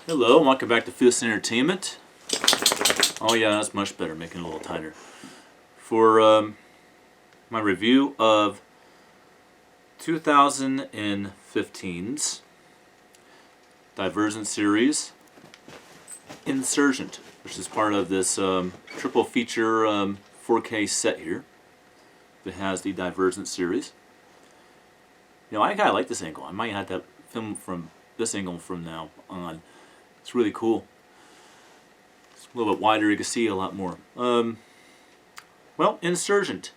Hello, and welcome back to Fist Entertainment. Oh yeah, that's much better, making it a little tighter. For my review of 2015's Divergent series, Insurgent, which is part of this triple feature 4K set here that has the Divergent series. You know, I kind of like this angle. I might have to film from this angle from now on. It's really cool. It's a little bit wider, you can see a lot more. Well, Insurgent.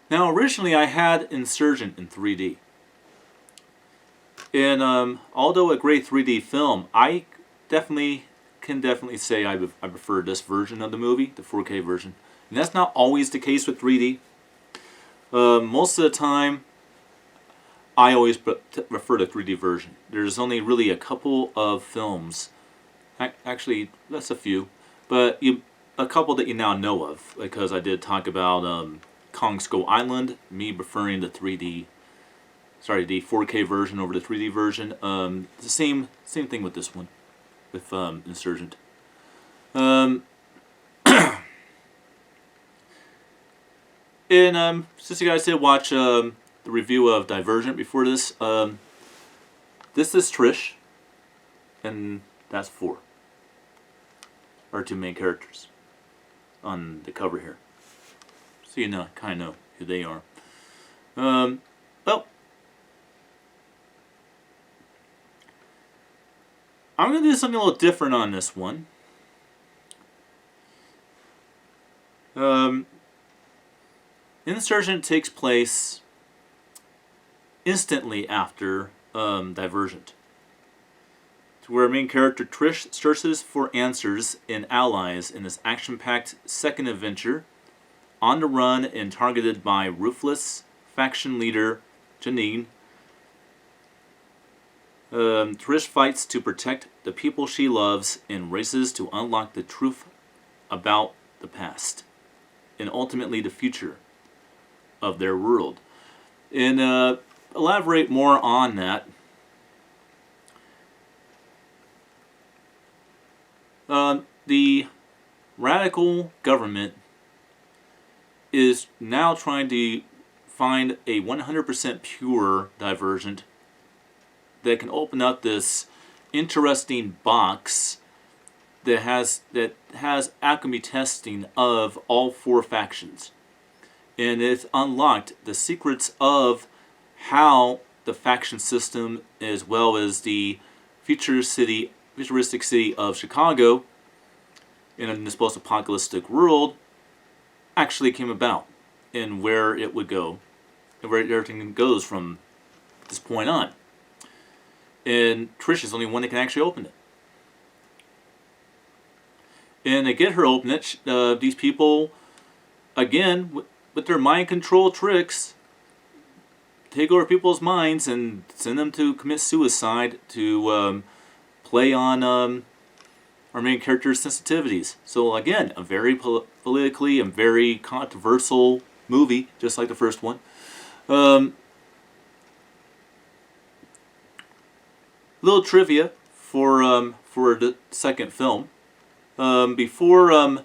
Now, originally I had Insurgent in 3D. And although a great 3D film, I can definitely say I prefer this version of the movie, the 4K version. And that's not always the case with 3D. Most of the time, I always refer to 3D version. There's only really a couple of films, actually that's a few, but a couple that you now know of, because I did talk about Kong Skull Island, me preferring the 4K version over the 3D version. It's the same thing with this one, with Insurgent. And since you guys did watch the review of Divergent before this, this is Trish, and that's 4. Our two main characters on the cover here. So you know, kind of know who they are. Well, I'm going to do something a little different on this one. Insurgent takes place instantly after Divergent, to where main character Trish searches for answers and allies in this action-packed second adventure, on the run and targeted by ruthless faction leader Janine. Trish fights to protect the people she loves and races to unlock the truth about the past and ultimately the future of their world. And elaborate more on that. The radical government is now trying to find a 100% pure Divergent that can open up this interesting box that has alchemy testing of all 4 factions. And it's unlocked the secrets of how the faction system, as well as the futuristic city of Chicago, in this post-apocalyptic world, actually came about, and where it would go, and where everything goes from this point on. And Trish is the only one that can actually open it. And to get her open it, these people, again, with their mind control tricks, take over people's minds and send them to commit suicide to play on our main character's sensitivities. So again, a very politically and very controversial movie, just like the first one. Little trivia for the second film. Before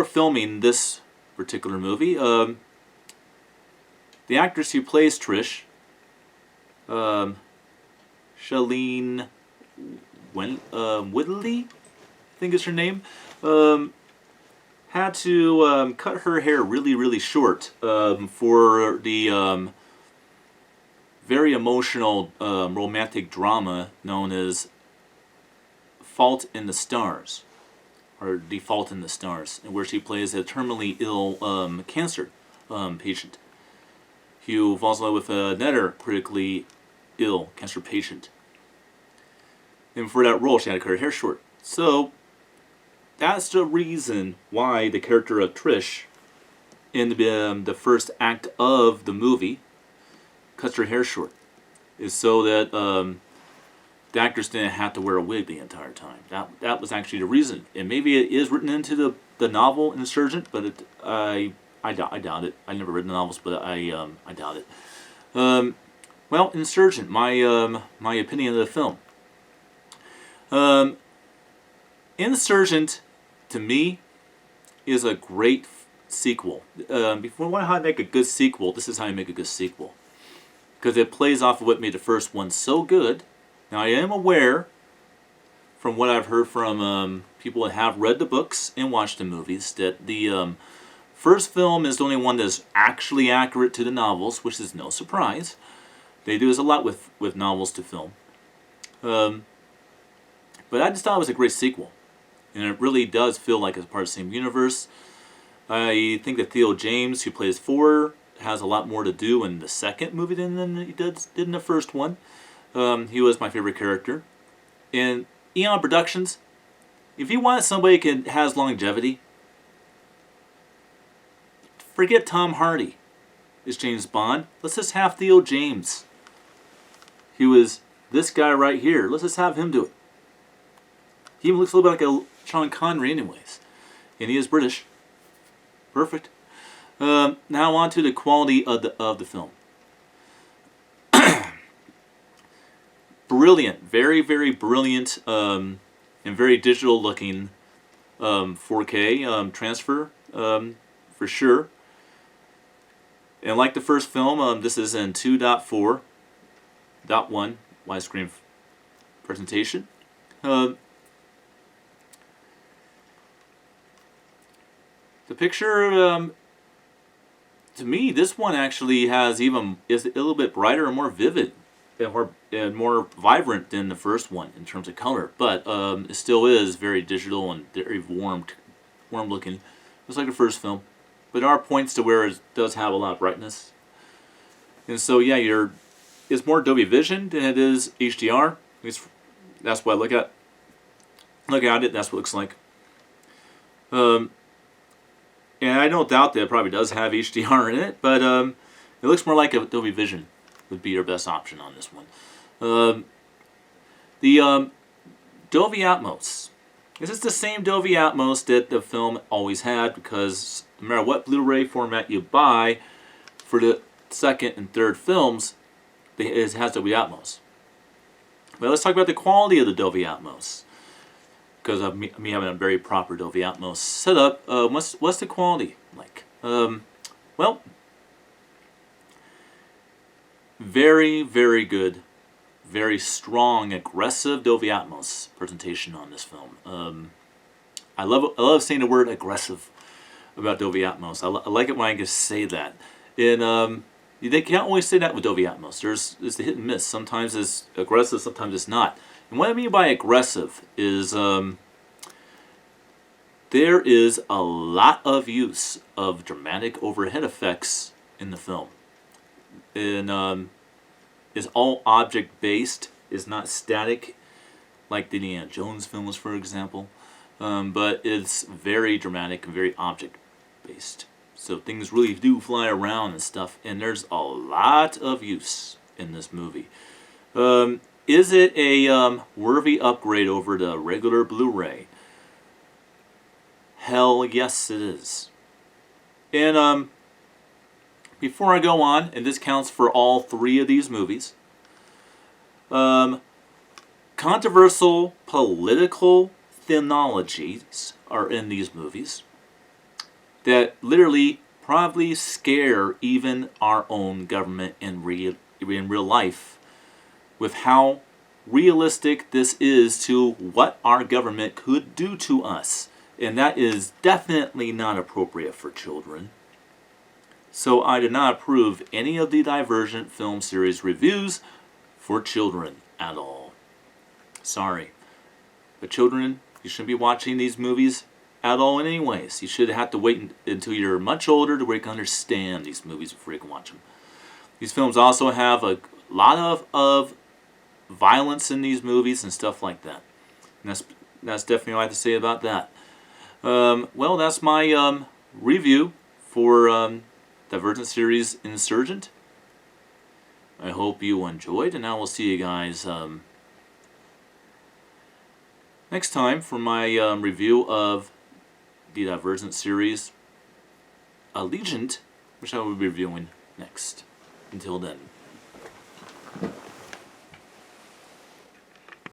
filming this particular movie, the actress who plays Trish, Shailene Woodley, I think is her name, had to cut her hair really short for the very emotional romantic drama known as Fault in the Stars, or Default in the Stars, where she plays a terminally ill cancer patient who falls in love with another critically ill cancer patient. And for that role, she had to cut her hair short. So that's the reason why the character of Trish in the first act of the movie cuts her hair short, is so that the actress didn't have to wear a wig the entire time. That was actually the reason. And maybe it is written into the novel Insurgent, but I doubt it. I never read the novels, but I doubt it. Well, Insurgent, my opinion of the film. Um, Insurgent, to me, is a great sequel. Before how to make a good sequel, this is how you make a good sequel. Because it plays off of what made the first one so good. Now, I am aware, from what I've heard from people that have read the books and watched the movies, that the first film is the only one that's actually accurate to the novels, which is no surprise. They do this a lot with novels to film. But I just thought it was a great sequel. And it really does feel like it's part of the same universe. I think that Theo James, who plays Four, has a lot more to do in the second movie than he did in the first one. He was my favorite character. And Eon Productions, if you want somebody who has longevity, forget Tom Hardy as James Bond. Let's just have Theo James. He was this guy right here. Let's just have him do it. He even looks a little bit like a Sean Connery anyways. And he is British. Perfect. Now on to the quality of the film. Brilliant. Very, very brilliant and very digital looking 4K transfer for sure. And like the first film, this is in 2.4.1 widescreen presentation. The picture, to me, this one actually is a little bit brighter and more vivid and more vibrant than the first one in terms of color. But it still is very digital and very warm looking, just like the first film. But there are points to where it does have a lot of brightness. And so, yeah, it's more Dolby Vision than it is HDR. At least that's what I look at. Look at it, that's what it looks like. And I don't doubt that it probably does have HDR in it, but it looks more like a Dolby Vision would be your best option on this one. The Dolby Atmos. This is the same Dolby Atmos that the film always had, because no matter what Blu-ray format you buy for the second and third films, it has Dolby Atmos. But let's talk about the quality of the Dolby Atmos. Because of me having a very proper Dolby Atmos setup, what's the quality like? Well, very, very good, very strong, aggressive Dolby Atmos presentation on this film. I love saying the word aggressive about Dolby Atmos. I like it when I can say that. And they can't always say that with Dolby Atmos. There's the hit and miss. Sometimes it's aggressive, sometimes it's not. And what I mean by aggressive is there is a lot of use of dramatic overhead effects in the film. And is all object based, is not static like the Indiana Jones films, for example. But it's very dramatic and very object based. So things really do fly around and stuff, and there's a lot of use in this movie. Is it a worthy upgrade over the regular Blu-ray? Hell yes it is. And before I go on, and this counts for all three of these movies, controversial political theologies are in these movies that literally probably scare even our own government in real life, with how realistic this is to what our government could do to us. And that is definitely not appropriate for children. So I did not approve any of the Divergent film series reviews for children at all. Sorry. But children, you shouldn't be watching these movies at all anyways. You should have to wait until you're much older to where you can understand these movies before you can watch them. These films also have a lot of violence in these movies and stuff like that. And that's definitely what I have to say about that. Well, that's my review for Divergent series Insurgent. I hope you enjoyed, and I will see you guys next time for my review of the Divergent series Allegiant, which I will be reviewing next. Until then.